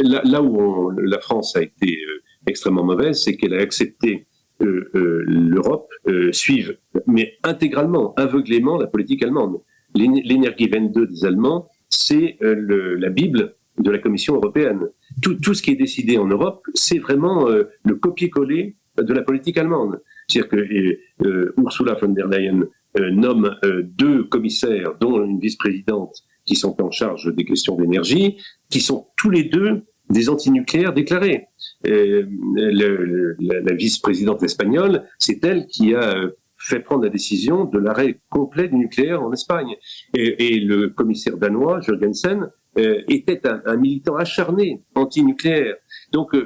là où la France a été extrêmement mauvaise, c'est qu'elle a accepté l'Europe suive, mais intégralement, aveuglément, la politique allemande. L'Energiewende des Allemands, c'est la Bible de la Commission européenne. Tout ce qui est décidé en Europe, c'est vraiment le copier-coller de la politique allemande. C'est-à-dire que Ursula von der Leyen nomme 2 commissaires, dont une vice-présidente, qui sont en charge des questions d'énergie, qui sont tous les 2 des antinucléaires déclarés. La vice-présidente espagnole, c'est elle qui a fait prendre la décision de l'arrêt complet du nucléaire en Espagne. Et le commissaire danois, Jørgensen, était un militant acharné anti-nucléaire. Donc,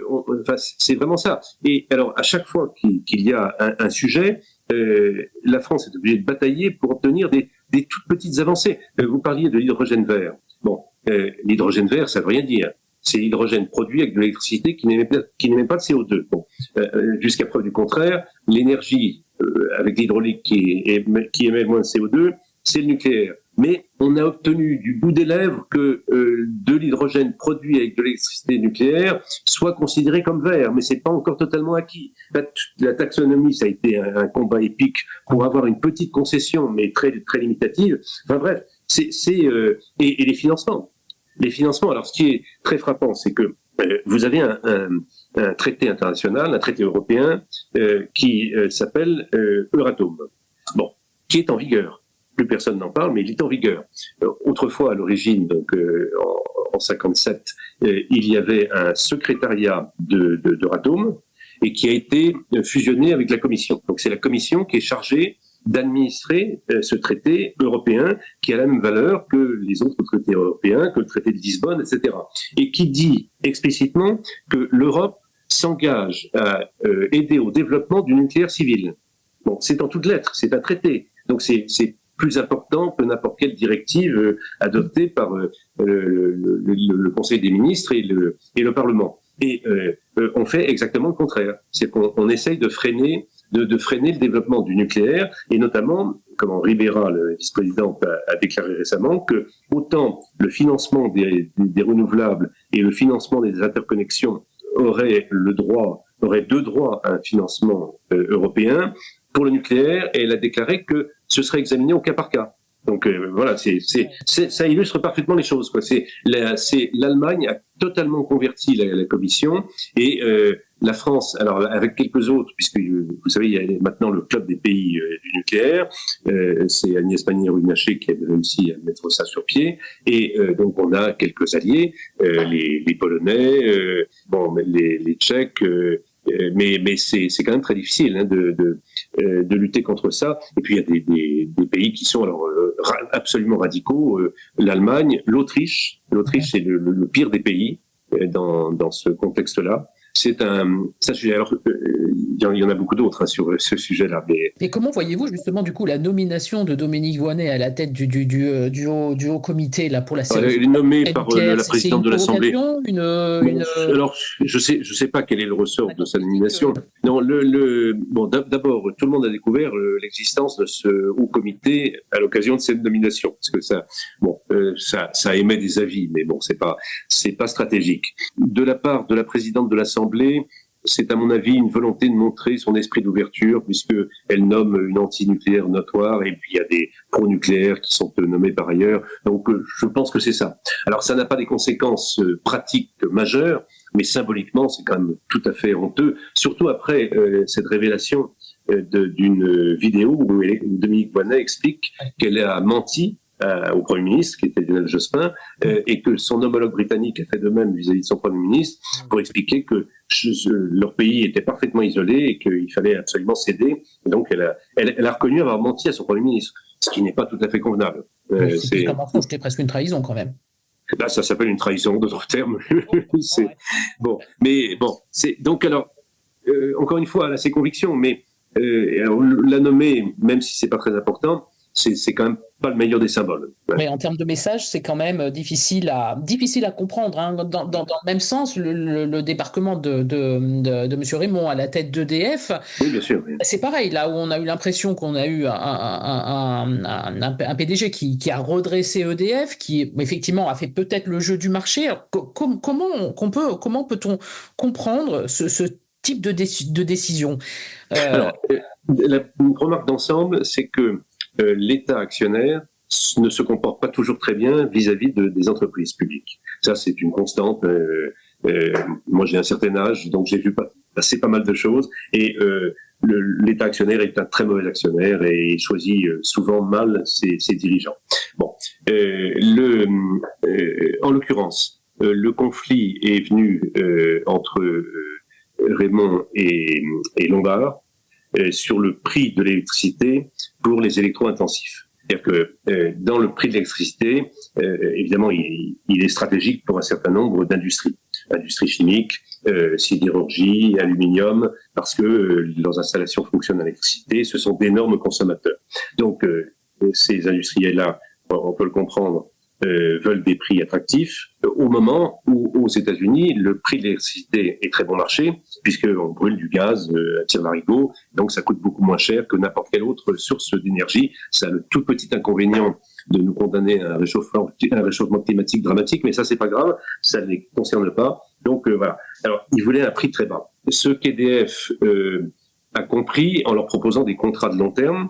c'est vraiment ça. Et alors, à chaque fois qu'il y a un sujet, la France est obligée de batailler pour obtenir des toutes petites avancées. Vous parliez de l'hydrogène vert. Bon, l'hydrogène vert, ça veut rien dire. C'est l'hydrogène produit avec de l'électricité qui n'émet pas de CO2. Bon, jusqu'à preuve du contraire, l'énergie avec l'hydraulique qui émet moins de CO2, c'est le nucléaire. Mais on a obtenu du bout des lèvres que de l'hydrogène produit avec de l'électricité nucléaire soit considéré comme vert, mais c'est pas encore totalement acquis. La taxonomie, ça a été un combat épique pour avoir une petite concession, mais très très limitative. Enfin bref, et les financements. Les financements. Alors, ce qui est très frappant, c'est que vous avez un traité international, un traité européen qui s'appelle Euratom. Bon, qui est en vigueur. Plus personne n'en parle, mais il est en vigueur. Autrefois, à l'origine, donc en 57, il y avait un secrétariat d'Euratom et qui a été fusionné avec la Commission. Donc, c'est la Commission qui est chargée d'administrer ce traité européen qui a la même valeur que les autres traités européens, que le traité de Lisbonne, etc. Et qui dit explicitement que l'Europe s'engage à aider au développement du nucléaire civil. Bon, c'est en toutes lettres, c'est un traité. Donc c'est plus important que n'importe quelle directive adoptée par le Conseil des ministres et le Parlement. Et on fait exactement le contraire. C'est qu'on essaye de freiner le développement du nucléaire, et notamment, comme Ribera, le vice-président, a déclaré récemment, que autant le financement des renouvelables et le financement des interconnexions auraient deux droits à un financement européen, pour le nucléaire, et elle a déclaré que ce serait examiné au cas par cas. Donc voilà, ça illustre parfaitement les choses, quoi. L'Allemagne a totalement converti la Commission, et la France, alors avec quelques autres, puisque vous savez, il y a maintenant le club des pays du nucléaire, c'est Agnès Pannier-Runacher qui a réussi à mettre ça sur pied, et donc on a quelques alliés, les Polonais, les Tchèques, mais c'est quand même très difficile de lutter contre ça. Et puis il y a des pays qui sont absolument radicaux. L'Allemagne, l'Autriche c'est le pire des pays dans ce contexte-là. C'est un sujet. Alors, il y en a beaucoup d'autres sur ce sujet-là. Et comment voyez-vous justement du coup la nomination de Dominique Voynet à la tête du haut comité là pour la sécurité? Elle est nommée par la présidente de l'Assemblée. Alors, je sais pas quel est le ressort de sa nomination. Non, d'abord, tout le monde a découvert l'existence de ce haut comité à l'occasion de cette nomination, parce que ça émet des avis, mais bon, c'est pas stratégique. De la part de la présidente de l'Assemblée, c'est à mon avis une volonté de montrer son esprit d'ouverture, puisqu'elle nomme une anti-nucléaire notoire, et puis il y a des pro-nucléaires qui sont nommés par ailleurs. Donc je pense que c'est ça. Alors ça n'a pas des conséquences pratiques majeures, mais symboliquement c'est quand même tout à fait honteux, surtout après cette révélation d'une vidéo où Dominique Voynet explique qu'elle a menti au Premier ministre, qui était Lionel Jospin, et que son homologue britannique a fait de même vis-à-vis de son Premier ministre pour expliquer que leur pays était parfaitement isolé et qu'il fallait absolument céder. Et donc, elle a reconnu avoir menti à son Premier ministre, ce qui n'est pas tout à fait convenable. C'est comme en France, c'était presque une trahison quand même. Là, ça s'appelle une trahison, d'autres termes. Bon, mais bon, donc alors, encore une fois, là, c'est conviction, mais alors, la nommer, même si c'est pas très important, c'est quand même pas le meilleur des symboles. Ouais. Mais en termes de message, c'est quand même difficile à comprendre. Hein. Dans le même sens, le débarquement de M. Raymond à la tête d'EDF, oui, bien sûr, oui. C'est pareil. Là où on a eu l'impression qu'on a eu un PDG qui a redressé EDF, qui effectivement a fait peut-être le jeu du marché. Alors, comment peut-on comprendre ce type de décision Alors, la remarque d'ensemble, c'est que l'État actionnaire ne se comporte pas toujours très bien vis-à-vis des entreprises publiques. Ça, c'est une constante. Moi, j'ai un certain âge, donc j'ai vu passer pas mal de choses. Et l'État actionnaire est un très mauvais actionnaire et il choisit souvent mal ses dirigeants. Bon, en l'occurrence, le conflit est venu entre Raymond et Lombard sur le prix de l'électricité pour les électro-intensifs. C'est-à-dire que dans le prix de l'électricité, évidemment, il est stratégique pour un certain nombre d'industries. Industrie chimique, sidérurgie, aluminium, parce que leurs installations fonctionnent à l'électricité, ce sont d'énormes consommateurs. Donc, ces industriels-là, on peut le comprendre, veulent des prix attractifs, au moment où, aux États-Unis, le prix de l'électricité est très bon marché, puisqu'on brûle du gaz à tire-larigot, donc ça coûte beaucoup moins cher que n'importe quelle autre source d'énergie. Ça a le tout petit inconvénient de nous condamner à un réchauffement climatique dramatique, mais ça, c'est pas grave, ça ne les concerne pas. Donc, voilà. Alors, ils voulaient un prix très bas. Ce qu'EDF a compris en leur proposant des contrats de long terme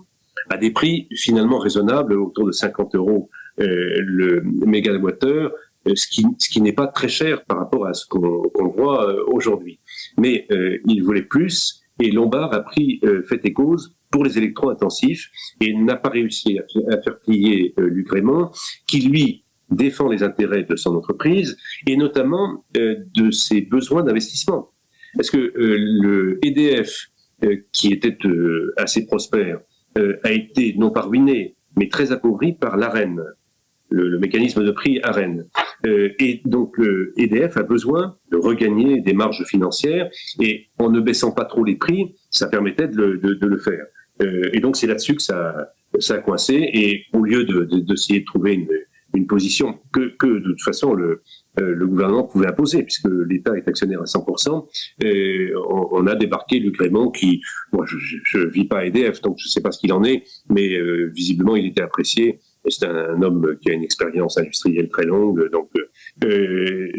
à des prix finalement raisonnables, autour de 50 € le mégawattheure, ce qui n'est pas très cher par rapport à ce qu'on voit aujourd'hui. Mais il voulait plus, et Lombard a pris fait et cause pour les électro-intensifs et n'a pas réussi à faire plier Luc Raymond, qui lui défend les intérêts de son entreprise et notamment de ses besoins d'investissement. Parce que le EDF, qui était assez prospère, a été non pas ruiné, mais très appauvri par l'AREN, le mécanisme de prix AREN. Et donc le EDF a besoin de regagner des marges financières, et en ne baissant pas trop les prix, ça permettait de le faire. Et donc c'est là-dessus que ça a coincé, et au lieu d'essayer de trouver une position que de toute façon le gouvernement pouvait imposer, puisque l'État est actionnaire à 100%, et on a débarqué Luc Raymond qui, moi je vis pas à EDF, donc je sais pas ce qu'il en est, mais visiblement il était apprécié, et c'est un homme qui a une expérience industrielle très longue, donc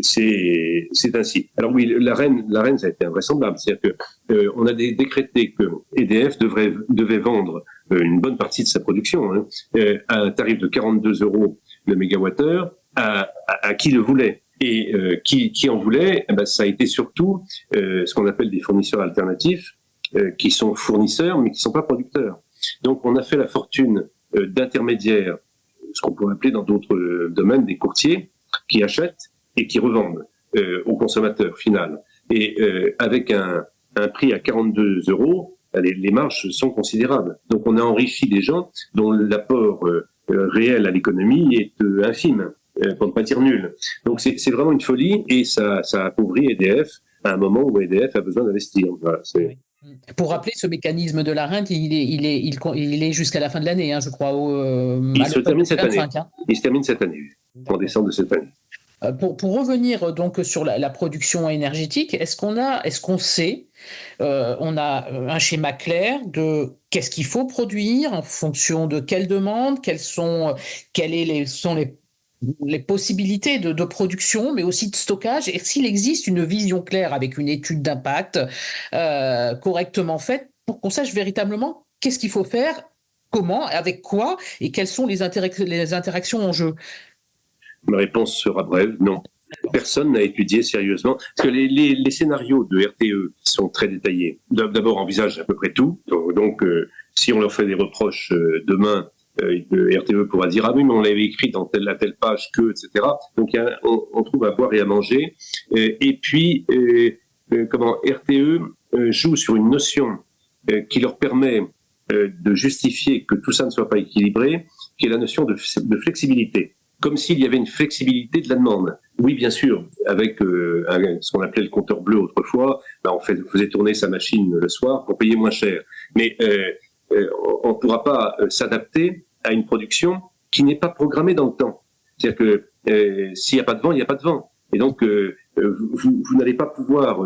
c'est ainsi. Alors oui, la reine ça a été invraisemblable, c'est-à-dire que on a décrété que EDF devait vendre une bonne partie de sa production à un tarif de 42 € le mégawattheure à qui le voulait. Et qui en voulait, ça a été surtout ce qu'on appelle des fournisseurs alternatifs, qui sont fournisseurs mais qui ne sont pas producteurs. Donc on a fait la fortune d'intermédiaires, ce qu'on pourrait appeler dans d'autres domaines des courtiers, qui achètent et qui revendent au consommateur final. Et avec un prix à 42 €, les marges sont considérables. Donc on a enrichi des gens dont l'apport réel à l'économie est infime, pour ne pas dire nul. Donc c'est vraiment une folie, et ça appauvrit EDF à un moment où EDF a besoin d'investir. Voilà, oui. Pour rappeler, ce mécanisme de la rente, il est jusqu'à la fin de l'année, je crois. Il se termine cette année. Il se termine cette année, en décembre de cette année. Pour revenir donc sur la production énergétique, est-ce qu'on sait, on a un schéma clair de qu'est-ce qu'il faut produire en fonction de quelles demandes, quelles sont les possibilités de production, mais aussi de stockage, et s'il existe une vision claire avec une étude d'impact correctement faite pour qu'on sache véritablement qu'est-ce qu'il faut faire, comment, avec quoi, et quelles sont les interactions en jeu. Ma réponse sera brève, non. Personne n'a étudié sérieusement. Parce que les scénarios de RTE sont très détaillés. D'abord, envisagent à peu près tout. Donc, si on leur fait des reproches demain, RTE pourra dire « Ah oui, mais on l'avait écrit dans telle page que, etc. » Donc, on trouve à boire et à manger. Et puis, RTE joue sur une notion qui leur permet de justifier que tout ça ne soit pas équilibré, qui est la notion de flexibilité. Comme s'il y avait une flexibilité de la demande. Oui, bien sûr, avec ce qu'on appelait le compteur bleu autrefois, on faisait tourner sa machine le soir pour payer moins cher. Mais on ne pourra pas s'adapter à une production qui n'est pas programmée dans le temps. C'est-à-dire que s'il n'y a pas de vent, il n'y a pas de vent. Et donc, vous n'allez pas pouvoir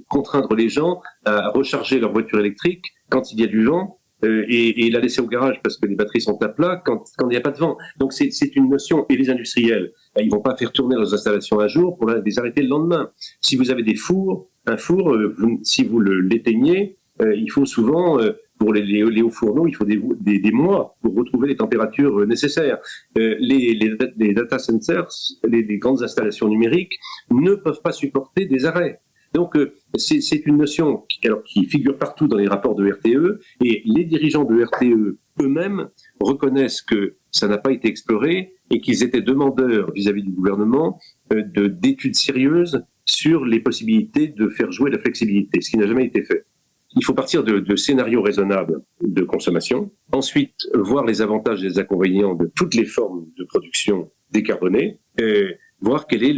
contraindre les gens à recharger leur voiture électrique quand il y a du vent et la laisser au garage parce que les batteries sont à plat quand il n'y a pas de vent. Donc, c'est une notion. Et les industriels, ils vont pas faire tourner leurs installations un jour pour les arrêter le lendemain. Si vous avez un four, si vous l'éteignez, il faut souvent... pour les hauts fourneaux, il faut des mois pour retrouver les températures nécessaires. Les data centers, les grandes installations numériques, ne peuvent pas supporter des arrêts. Donc, c'est une notion qui figure partout dans les rapports de RTE, et les dirigeants de RTE eux-mêmes reconnaissent que ça n'a pas été exploré et qu'ils étaient demandeurs vis-à-vis du gouvernement d'études sérieuses sur les possibilités de faire jouer la flexibilité, ce qui n'a jamais été fait. Il faut partir de scénarios raisonnables de consommation, ensuite voir les avantages et les inconvénients de toutes les formes de production décarbonée, voir quel est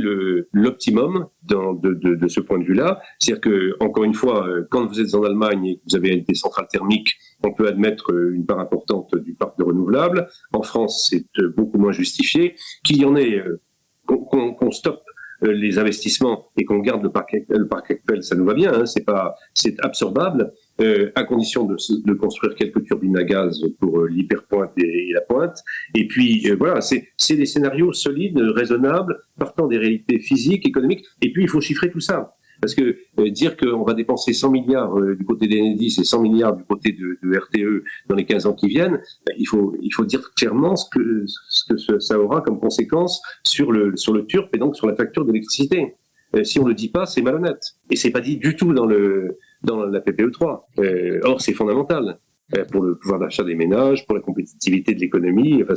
l'optimum de ce point de vue-là. C'est-à-dire que, encore une fois, quand vous êtes en Allemagne et que vous avez des centrales thermiques, on peut admettre une part importante du parc de renouvelables. En France, c'est beaucoup moins justifié. Qu'il y en ait, qu'on stoppe les investissements et qu'on garde le parc actuel, ça nous va bien, hein, c'est absorbable, à condition de construire quelques turbines à gaz pour l'hyperpointe et la pointe. Et puis voilà, c'est des scénarios solides, raisonnables, partant des réalités physiques, économiques. Et puis il faut chiffrer tout ça. Parce que dire qu'on va dépenser 100 milliards du côté d'Enedis et 100 milliards du côté de RTE dans les 15 ans qui viennent, il faut dire clairement ce que ça aura comme conséquence sur le TURP et donc sur la facture d'électricité. Si on le dit pas, c'est malhonnête. Et c'est pas dit du tout dans la PPE3. Or, c'est fondamental pour le pouvoir d'achat des ménages, pour la compétitivité de l'économie. Enfin,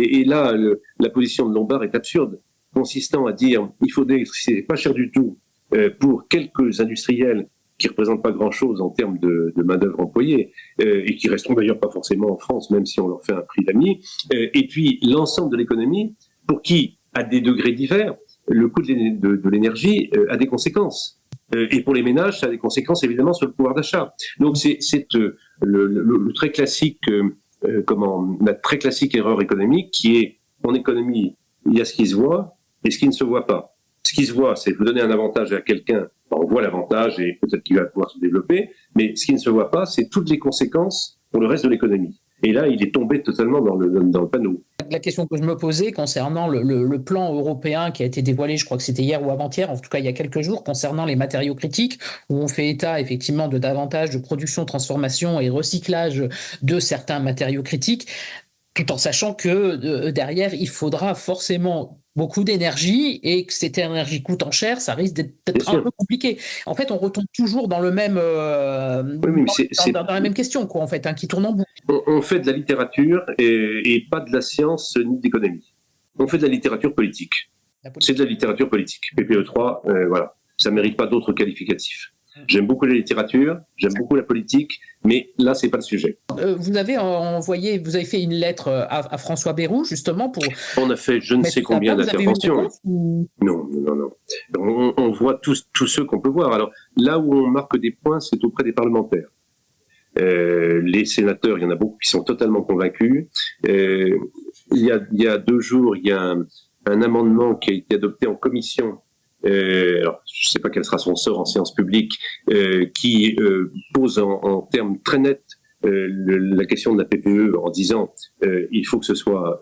et là, la position de Lombard est absurde, consistant à dire il faut d'électricité pas cher du tout pour quelques industriels qui représentent pas grand-chose en termes de main-d'œuvre employée et qui resteront d'ailleurs pas forcément en France, même si on leur fait un prix d'ami. Et puis l'ensemble de l'économie, pour qui, à des degrés divers, le coût de l'énergie a des conséquences. Et pour les ménages, ça a des conséquences évidemment sur le pouvoir d'achat. Donc c'est le très classique, la très classique erreur économique qui est en économie, il y a ce qui se voit et ce qui ne se voit pas. Ce qui se voit, c'est vous donner un avantage à quelqu'un, on voit l'avantage et peut-être qu'il va pouvoir se développer, mais ce qui ne se voit pas, c'est toutes les conséquences pour le reste de l'économie. Et là, il est tombé totalement dans le panneau. La question que je me posais concernant le plan européen qui a été dévoilé, je crois que c'était hier ou avant-hier, en tout cas il y a quelques jours, concernant les matériaux critiques, où on fait état effectivement de davantage de production, transformation et recyclage de certains matériaux critiques, tout en sachant que derrière, il faudra forcément beaucoup d'énergie et que cette énergie coûtant cher, ça risque d'être un peu compliqué. En fait, on retombe toujours dans le même dans la même question, quoi, en fait, hein, qui tourne en boucle. On fait de la littérature et pas de la science ni d'économie. On fait de la littérature politique. C'est de la littérature politique. PPE3, voilà, ça mérite pas d'autres qualificatifs. J'aime beaucoup la littérature, j'aime beaucoup la politique, mais là, c'est pas le sujet. Vous avez fait une lettre à François Bayrou, justement, pour... On a fait je ne sais combien d'interventions. Non. On voit tous ceux qu'on peut voir. Alors, là où on marque des points, c'est auprès des parlementaires. Les sénateurs, il y en a beaucoup qui sont totalement convaincus. Il y a 2 jours, il y a un amendement qui a été adopté en commission. Alors, je ne sais pas quel sera son sort en séance publique, qui pose en termes très nets la question de la PPE en disant il faut que ce soit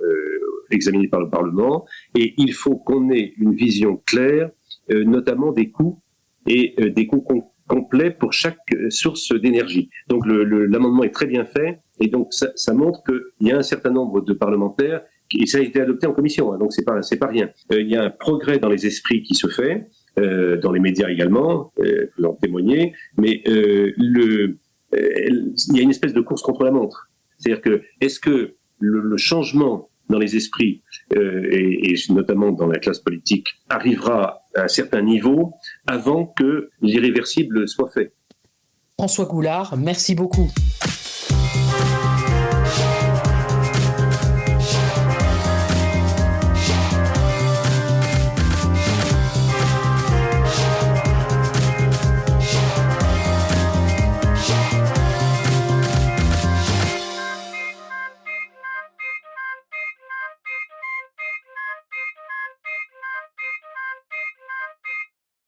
examiné par le Parlement et il faut qu'on ait une vision claire, notamment des coûts et des coûts complets pour chaque source d'énergie. Donc l'amendement est très bien fait et donc ça montre qu'il y a un certain nombre de parlementaires et ça a été adopté en commission, hein, donc c'est pas rien. Il y a un progrès dans les esprits qui se fait, dans les médias également, vous en témoignez, mais il y a une espèce de course contre la montre. C'est-à-dire que est-ce que le changement dans les esprits, et notamment dans la classe politique, arrivera à un certain niveau avant que l'irréversible soit fait? François Goulard, merci beaucoup.